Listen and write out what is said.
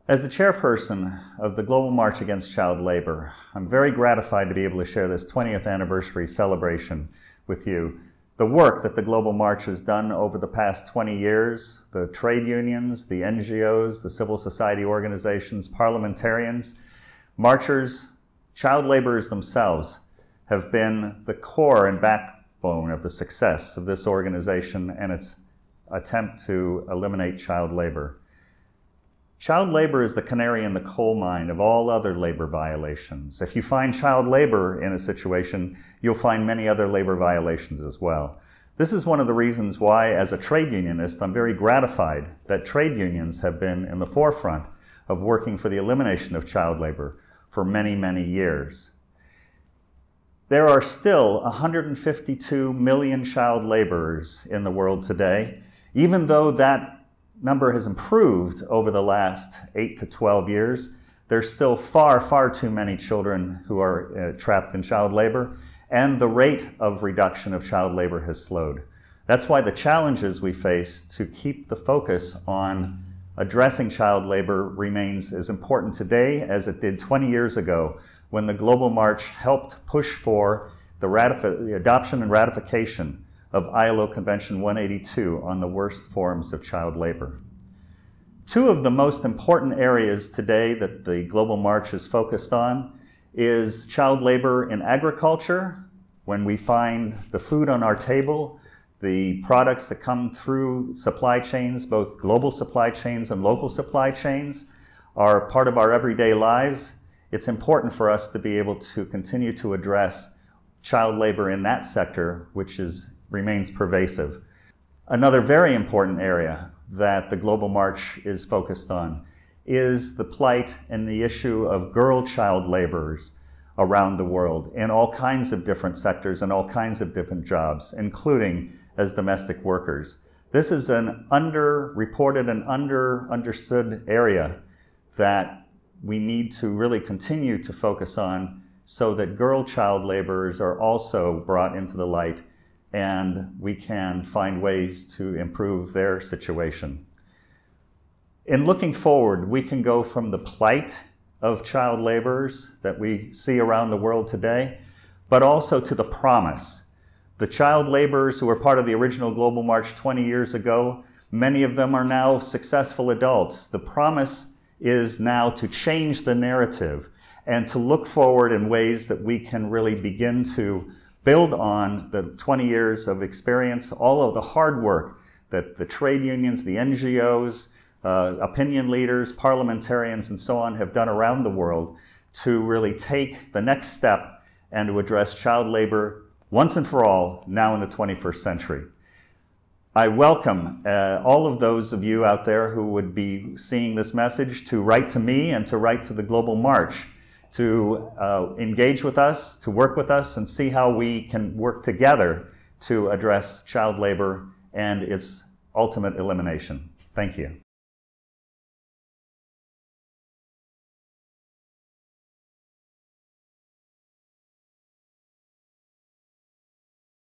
As the chairperson of the Global March Against Child Labor, I'm very gratified to be able to share this 20th anniversary celebration with you. The work that the Global March has done over the past 20 years, the trade unions, the NGOs, the civil society organizations, parliamentarians, marchers, child laborers themselves have been the core and backbone of the success of this organization and its attempt to eliminate child labor. Child labor is the canary in the coal mine of all other labor violations. If you find child labor in a situation, you'll find many other labor violations as well. This is one of the reasons why, as a trade unionist, I'm very gratified that trade unions have been in the forefront of working for the elimination of child labor for many, many years. There are still 152 million child laborers in the world today, even though that number has improved over the last 8 to 12 years. There's still far, far too many children who are trapped in child labor, and the rate of reduction of child labor has slowed. That's why the challenges we face to keep the focus on addressing child labor remains as important today as it did 20 years ago, when the Global March helped push for the adoption and ratification of ILO Convention 182 on the worst forms of child labor. Two of the most important areas today that the Global March is focused on is child labor in agriculture, when we find the food on our table, the products that come through supply chains, both global supply chains and local supply chains, are part of our everyday lives. It's important for us to be able to continue to address child labor in that sector, which remains pervasive. Another very important area that the Global March is focused on is the plight and the issue of girl child laborers around the world in all kinds of different sectors and all kinds of different jobs, including as domestic workers. This is an underreported and understood area that we need to really continue to focus on so that girl child laborers are also brought into the light and we can find ways to improve their situation. In looking forward, we can go from the plight of child laborers that we see around the world today, but also to the promise. The child laborers who were part of the original Global March 20 years ago, many of them are now successful adults. The promise is now to change the narrative and to look forward in ways that we can really begin to build on the 20 years of experience, all of the hard work that the trade unions, the NGOs, opinion leaders, parliamentarians, and so on have done around the world to really take the next step and to address child labor once and for all now in the 21st century. I welcome all of those of you out there who would be seeing this message to write to me and to write to the Global March, to engage with us, to work with us, and see how we can work together to address child labor and its ultimate elimination. Thank you.